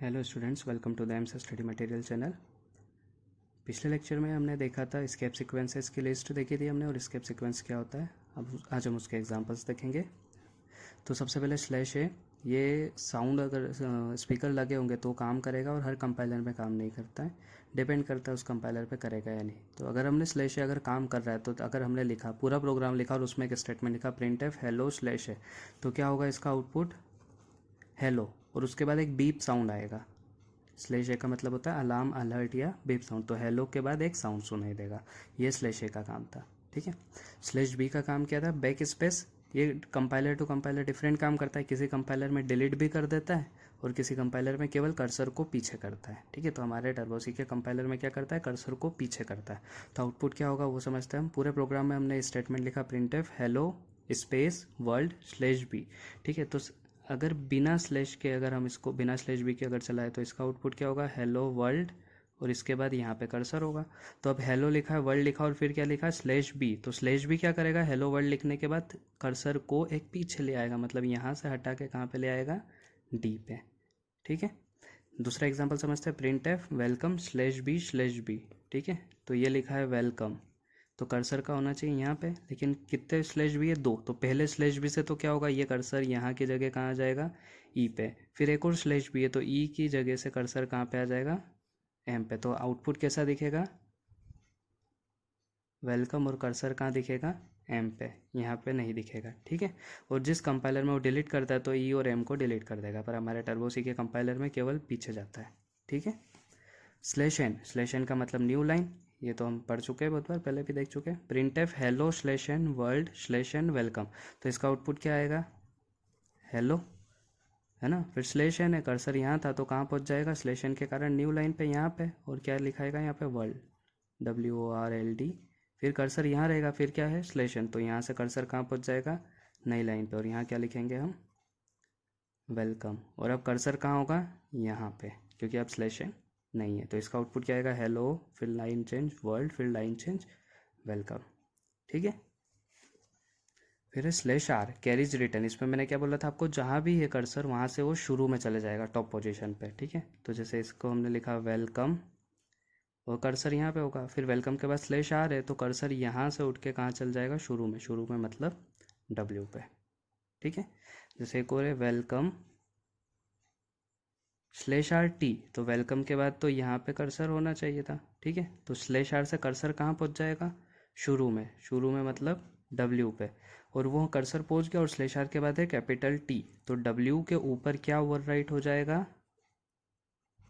Hello students, welcome to the aims study material channel. पिछले lecture में हमने देखा था स्केप सीक्वेंसेस की लिस्ट देखी थी हमने, और स्केप सीक्वेंस क्या होता है। अब आज हम उसके एग्जांपल्स देखेंगे। तो सबसे पहले स्लैश है। ये साउंड अगर स्पीकर लगे होंगे तो काम करेगा, और हर कंपाइलर में काम नहीं करता है, डिपेंड करता है उस कंपाइलर पे करेगा या नहीं। तो अगर हमने स्लैश है अगर काम कर रहा है, तो अगर हमने लिखा पूरा प्रोग्राम लिखा और उसमें एक स्टेटमेंट लिखा प्रिंट एफ हेलो स्लैश है, तो क्या होगा इसका आउटपुट हेलो, और उसके बाद एक बीप साउंड आएगा। स्लैश ए का मतलब होता है अलार्म, अलर्ट या बीप साउंड। तो हेलो के बाद एक साउंड सुनाई देगा। ये स्लैश ए का काम था, ठीक है। स्लैश बी का काम क्या था? Back space. ये कंपाइलर टू कंपाइलर डिफरेंट काम करता है। किसी कंपाइलर में डिलीट भी कर देता है, और किसी कंपाइलर में केवल कर्सर को पीछे करता है, ठीक है। तो हमारे टर्बोसी के कंपाइलर में क्या करता है? कर्सर को पीछे करता है। तो आउटपुट क्या होगा वो समझते हैं हम। पूरे प्रोग्राम में हमने स्टेटमेंट लिखा print f hello space world slash b, ठीक है। तो अगर बिना स्लैश के, अगर हम इसको बिना स्लैश बी के अगर चलाए, तो इसका आउटपुट क्या होगा? हेलो वर्ल्ड, और इसके बाद यहाँ पे कर्सर होगा। तो अब हेलो लिखा है, वर्ल्ड लिखा, और फिर क्या लिखा? Slash b. तो स्लैश बी क्या करेगा? हेलो वर्ल्ड लिखने के बाद कर्सर को एक पीछे ले आएगा, मतलब यहाँ से हटा के कहाँ पे ले आएगा? डी पे, ठीक है। दूसरा एग्जांपल समझते हैं। Print f welcome slash b, ठीक है। तो ये लिखा है वेलकम, तो कर्सर का होना चाहिए यहाँ पे, लेकिन कितने स्लैश भी है? दो। तो पहले स्लैश भी से तो क्या होगा? ये कर्सर यहाँ की जगह कहाँ आ जाएगा? ई पे। फिर एक और स्लैश भी है, तो ई की जगह से कर्सर कहाँ पे आ जाएगा? एम पे। तो आउटपुट कैसा दिखेगा? वेलकम, और कर्सर कहाँ दिखेगा? एम पे, यहाँ पे नहीं दिखेगा, ठीक है। और जिस कंपाइलर में वो डिलीट करता है तो ई और एम को डिलीट कर देगा, पर हमारे टर्बोसी के कंपाइलर में केवल पीछे जाता है, ठीक है। स्लैश एन का मतलब न्यू लाइन, ये तो हम पढ़ चुके हैं बहुत बार, पहले भी देख चुके हैं। Print f hello slash n world slash n welcome, तो इसका आउटपुट क्या आएगा? हेलो, है ना। फिर स्लैश एन है, कर्सर यहाँ था तो कहाँ पहुँच जाएगा? स्लैश एन के कारण न्यू लाइन पे यहाँ पे, और क्या लिखाएगा यहाँ पे? World, WORLD। फिर कर्सर यहाँ रहेगा, फिर क्या है? स्लैश एन, तो यहाँ से कर्सर कहाँ पहुँच जाएगा? नई लाइन पे, और यहाँ क्या लिखेंगे हम? वेलकम। और अब कर्सर कहाँ होगा? यहाँ पे, क्योंकि अब स्लैश एन नहीं है। तो इसका आउटपुट क्या आएगा? हेलो, फिर लाइन चेंज वर्ल्ड, फिर लाइन चेंज वेलकम, ठीक है। फिर है स्लैश आर कैरीज रिटर्न। इसमें मैंने क्या बोला था आपको? जहाँ भी है कर्सर वहाँ से वो शुरू में चले जाएगा, टॉप पोजीशन पे, ठीक है। तो जैसे इसको हमने लिखा वेलकम, और कर्सर यहाँ पे होगा, फिर वेलकम के बाद स्लैश आर है, तो कर्सर यहाँ से उठ के कहाँ चल जाएगा? शुरू में। शुरू में मतलब W पे, ठीक है। जैसे एक और है वेलकम स्लैश आर टी, तो वेलकम के बाद तो यहाँ पे कर्सर होना चाहिए था, ठीक है। तो स्लैश आर से कर्सर कहाँ पहुँच जाएगा? शुरू में। शुरू में मतलब W पे, और वो कर्सर पहुँच गया, और स्लैश आर के बाद है कैपिटल T, तो W के ऊपर क्या ओवरराइट हो जाएगा?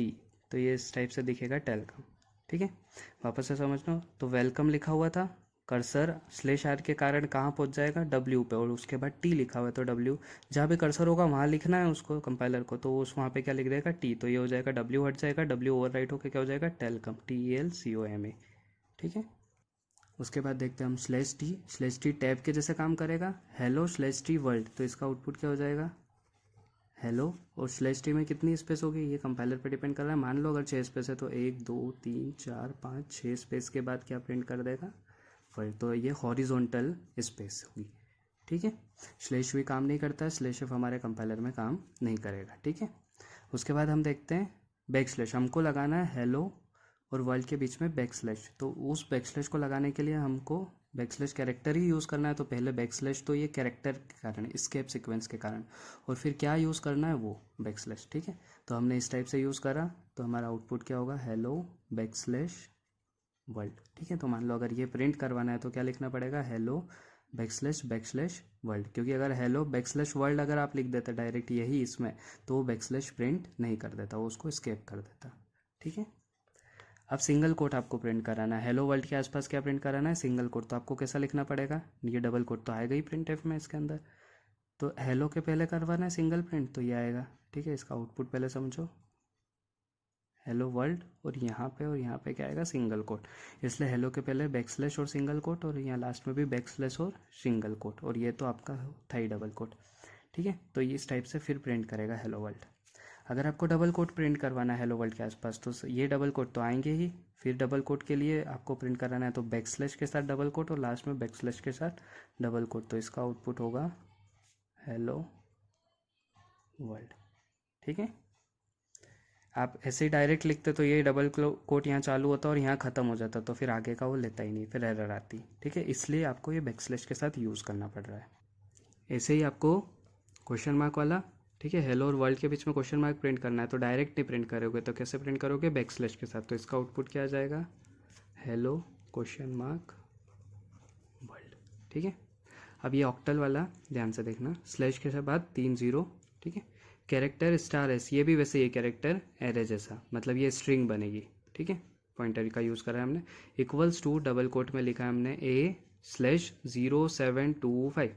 T। तो ये इस टाइप से दिखेगा टेलकम, ठीक है। वापस से समझना। तो वेलकम लिखा हुआ था, कर्सर स्लैश आर के कारण कहाँ पहुँच जाएगा? W पे, और उसके बाद T लिखा हुआ है, तो W जहाँ भी कर्सर होगा वहाँ लिखना है उसको, कंपाइलर को, तो उस वहाँ पे क्या लिख देगा? T। तो ये हो जाएगा W हट जाएगा, W ओवर राइट होकर क्या हो जाएगा? टेलकम, TELCOMA, ठीक है। उसके बाद देखते हैं हम स्लैश टी टैब के जैसे काम करेगा। हेलो स्लैश टी वर्ल्ड, तो इसका आउटपुट क्या हो जाएगा? हेलो, और स्लैश टी में कितनी स्पेस होगी? ये कंपाइलर पे डिपेंड कर रहा है। मान लो अगर 6 स्पेस है, तो 1 2 3 4 5 6 स्पेस के बाद क्या प्रिंट कर देगा? वर्ल्ड। तो ये हॉरिजॉन्टल स्पेस होगी, ठीक है। स्लैश भी काम नहीं करता है, स्लैश एफ हमारे कंपाइलर में काम नहीं करेगा, ठीक है। उसके बाद हम देखते हैं बैक स्लैश। हमको लगाना है हेलो और वर्ल्ड के बीच में बैक स्लैश, तो उस बैक स्लैश को लगाने के लिए हमको बैक स्लैश कैरेक्टर ही यूज़ करना है। तो पहले बैक स्लैश, तो ये कैरेक्टर के कारण, स्केप सीक्वेंस के कारण, और फिर क्या यूज़ करना है? वो बैक स्लैश, ठीक है। तो हमने इस टाइप से यूज़ करा, तो हमारा आउटपुट क्या होगा? हेलो बैक स्लैश वर्ल्ड, ठीक है। तो मान लो अगर ये प्रिंट करवाना है तो क्या लिखना पड़ेगा? हेलो बैक स्लैश वर्ल्ड, क्योंकि अगर हेलो बैक स्लैश वर्ल्ड अगर आप लिख देते डायरेक्ट यही इसमें, तो वो बैक स्लैश प्रिंट नहीं कर देता, वो उसको स्केप कर देता, ठीक है। अब सिंगल कोट आपको प्रिंट कराना है। हेलो वर्ल्ड के आसपास क्या प्रिंट कराना है? Single quote. तो आपको कैसा लिखना पड़ेगा? ये डबल कोट तो आएगा ही प्रिंट एफ में इसके अंदर, तो हेलो के पहले करवाना है सिंगल प्रिंट, तो ये आएगा, ठीक है। इसका आउटपुट पहले समझो, हेलो वर्ल्ड, और यहाँ पे क्या आएगा? Single quote. इसलिए हेलो के पहले बैक स्लैश और सिंगल कोट, और यहाँ लास्ट में भी बैक स्लैश और सिंगल कोट, और ये तो आपका था ही डबल कोट, ठीक है। तो ये इस टाइप से फिर प्रिंट करेगा हेलो वर्ल्ड। अगर आपको डबल कोट प्रिंट करवाना है हेलो वर्ल्ड के आसपास, तो ये डबल कोट तो आएंगे ही। फिर डबल कोट के लिए आपको प्रिंट कराना है तो बैक स्लैश के साथ डबल कोट, और लास्ट में बैक स्लैश के साथ डबल कोट, तो इसका आउटपुट होगा हेलो वर्ल्ड, ठीक है। आप ऐसे ही डायरेक्ट लिखते तो ये डबल कोट यहाँ चालू होता और यहाँ ख़त्म हो जाता, तो फिर आगे का वो लेता ही नहीं, फिर एरर आती। ठीक है, इसलिए आपको ये बैकस्लैश के साथ यूज़ करना पड़ रहा है। ऐसे ही आपको क्वेश्चन मार्क वाला, ठीक है, हेलो और वर्ल्ड के बीच में क्वेश्चन मार्क प्रिंट करना है, तो डायरेक्ट नहीं प्रिंट करोगे, तो कैसे प्रिंट करोगे? बैकस्लैश के साथ। तो इसका आउटपुट क्या आ जाएगा? Hello question mark world. ठीक है, अब ये ऑक्टल वाला ध्यान से देखना, स्लैश के बाद 3 0। ठीक है, कैरेक्टर स्टार एस, ये भी वैसे ये कैरेक्टर एरे जैसा, मतलब ये स्ट्रिंग बनेगी। ठीक है, पॉइंटर का यूज़ करा है हमने। इक्वल्स टू डबल कोट में लिखा है हमने A/0725।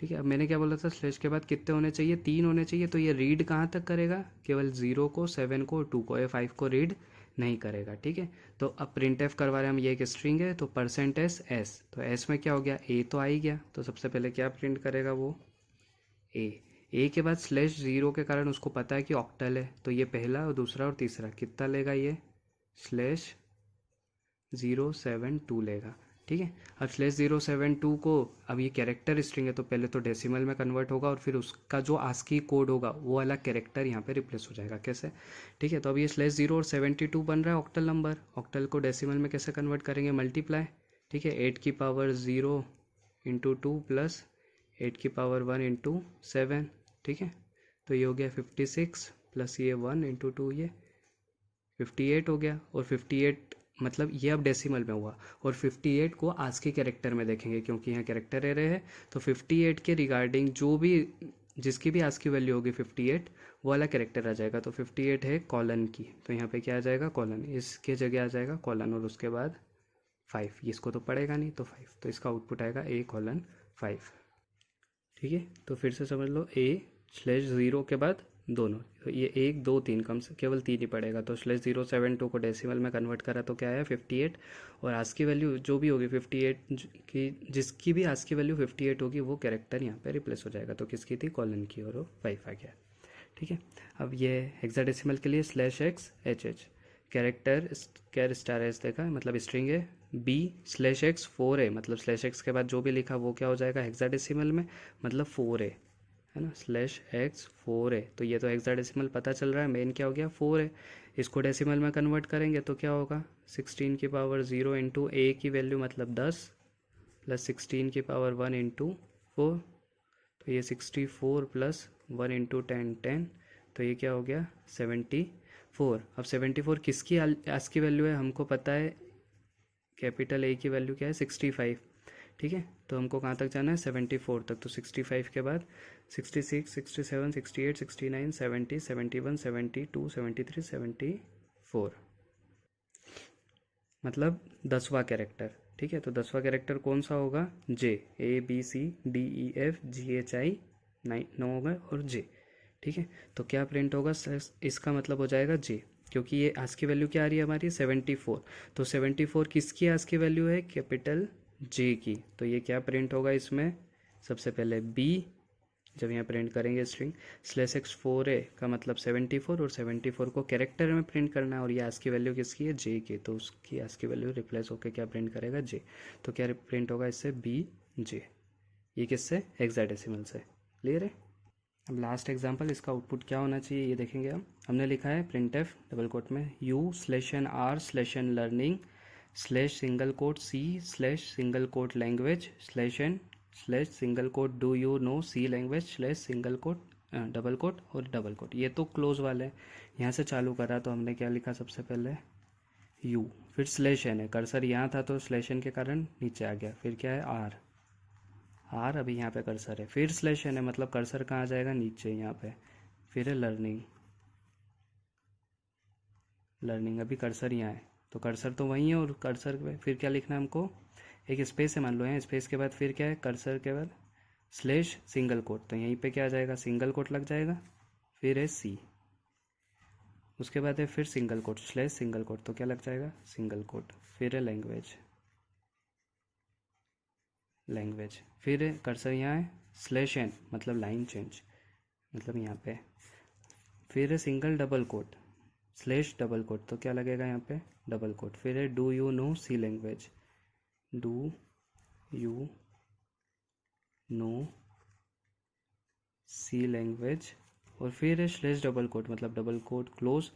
ठीक है, अब मैंने क्या बोला था, स्लैश के बाद कितने होने चाहिए? 3 होने चाहिए। तो ये रीड कहाँ तक करेगा? केवल 0 को, 7 को, 2 को, ये 5 को रीड नहीं करेगा। ठीक है, तो अब प्रिंट एफ करवा रहे हैं हम, ये एक स्ट्रिंग है, तो %s, तो एस में क्या हो गया? ए तो आ ही गया, तो सबसे पहले क्या प्रिंट करेगा वो? ए के बाद /0 के कारण उसको पता है कि ऑक्टल है, तो ये पहला और दूसरा और तीसरा कितना लेगा? ये /072 लेगा। ठीक है, अब /072 को, अब ये कैरेक्टर स्ट्रिंग है तो पहले तो डेसिमल में कन्वर्ट होगा और फिर उसका जो आस्की कोड होगा वो वाला कैरेक्टर यहाँ पे रिप्लेस हो जाएगा। कैसे? ठीक है, तो अब ये /0 और 72 बन रहा है ऑक्टल नंबर। ऑक्टल को डेसिमल में कैसे कन्वर्ट करेंगे? मल्टीप्लाई। ठीक है, 8⁻0 × 2 प्लस 8⁻1 × 7। ठीक है, तो ये हो गया 56 प्लस ये 1 × 2, ये 58 हो गया। और 58 मतलब ये अब डेसिमल में हुआ, और 58 को आज के कैरेक्टर में देखेंगे क्योंकि यहाँ कैरेक्टर एरे है, तो 58 के रिगार्डिंग जो भी, जिसकी भी आज की वैल्यू होगी 58, वो वाला कैरेक्टर आ जाएगा। तो 58 है कॉलन की, तो यहाँ पे क्या आ जाएगा? कॉलन, इसके जगह आ जाएगा कॉलन, और उसके बाद 5, इसको तो पढ़ेगा नहीं तो 5, तो इसका आउटपुट आएगा A:5। ठीक है, तो फिर से समझ लो, A/0 के बाद दोनों, तो ये 1 2 3, कम से केवल 3 ही पड़ेगा, तो /072 को डेसिमल में कन्वर्ट करा तो क्या आया? 58, और आज की वैल्यू जो भी होगी 58 की, जिसकी भी आज की वैल्यू 58 होगी वो कैरेक्टर यहाँ पे रिप्लेस हो जाएगा। तो किसकी थी? कॉलन की, और वो 5 आ गया। ठीक है, अब ये हेक्साडेसिमल के लिए /x/hh, कैरेक्टर कैर स्टार एस देखा, मतलब स्ट्रिंग है। B/x 4a, मतलब /x के बाद जो भी लिखा वो क्या हो जाएगा? हेक्साडेसिमल में, मतलब 4a है ना, /x 4a। तो ये तो हेक्साडेसिमल पता चल रहा है, मेन क्या हो गया? 4a। इसको डेसिमल में कन्वर्ट करेंगे तो क्या होगा? 16⁻0 × a की वैल्यू मतलब 10 प्लस 16⁻1 × 4, तो ये 64 प्लस 1 × 10 10, तो ये क्या हो गया? 74। अब 74 किसकी आज की वैल्यू है? हमको पता है कैपिटल A की वैल्यू क्या है? 65। ठीक है, तो हमको कहाँ तक जाना है? 74 तक। तो 65 के बाद 66 67 68 69 70 71 72 73 74, मतलब 10वां कैरेक्टर। ठीक है, तो 10वां कैरेक्टर कौन सा होगा? J, ABCDEFGHI 9 होगा और J। ठीक है, तो क्या प्रिंट होगा? इसका मतलब हो जाएगा J, क्योंकि ये आज की वैल्यू क्या आ रही है हमारी? 74। तो 74 किसकी आज की वैल्यू है? कैपिटल J की। तो ये क्या प्रिंट होगा इसमें? सबसे पहले B, जब यहाँ प्रिंट करेंगे स्ट्रिंग /x 4a का मतलब 74, और 74 को कैरेक्टर में प्रिंट करना है, और ये आज की वैल्यू किसकी है? J की, तो उसकी आज की वैल्यू रिप्लेस होकर क्या प्रिंट करेगा? J। तो क्या प्रिंट होगा इससे? BJ। ये किससे? हेक्साडेसिमल से। क्लियर है? अब लास्ट एग्जांपल, इसका आउटपुट क्या होना चाहिए ये देखेंगे हम। हमने लिखा है printf डबल कोट में u/r/learning /c/c/language/n// do you know C language/ double quote और डबल कोट। ये तो क्लोज वाले हैं, यहाँ से चालू करा तो हमने क्या लिखा? सबसे पहले u, फिर /n है, कर्सर यहाँ था तो /n के कारण नीचे आ गया, फिर क्या है? r, अभी यहाँ पे कर्सर है, फिर /n है, मतलब कर्सर कहाँ आ जाएगा? नीचे यहाँ पे, फिर है लर्निंग, अभी कर्सर यहाँ है, तो कर्सर तो वहीं है, और कर्सर पे फिर क्या लिखना है हमको? एक स्पेस है मान लो, यहाँ स्पेस के बाद फिर क्या है? कर्सर के बाद /सिंगल कोट, तो यहीं पे क्या आ जाएगा? सिंगल कोट लग जाएगा, फिर है C, उसके बाद है फिर सिंगल कोट /सिंगल कोट, तो क्या लग जाएगा? सिंगल कोट, फिर है लैंग्वेज, फिर कर्सर यहाँ है /n, मतलब लाइन चेंज, मतलब यहाँ पे, फिर है single double quote /double quote, तो क्या लगेगा यहाँ पे? डबल कोट, फिर है do you know C language, do you know C language और फिर स्लेश डबल कोट मतलब डबल कोट क्लोज,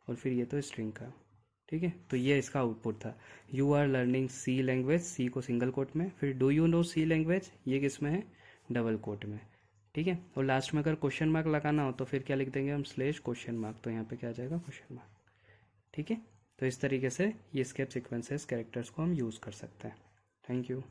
और फिर ये तो स्ट्रिंग का। ठीक है, तो ये इसका आउटपुट था। You are learning C language, C को सिंगल कोट में, फिर do you know C language, ये किस में है, डबल कोट में। ठीक है, और लास्ट में अगर क्वेश्चन मार्क लगाना हो तो फिर क्या लिख देंगे हम, स्लेश क्वेश्चन मार्क, तो यहाँ पे क्या आ जाएगा, क्वेश्चन मार्क। ठीक है, तो इस तरीके से ये स्केप सीक्वेंसेस कैरेक्टर्स को हम यूज़ कर सकते हैं। Thank you.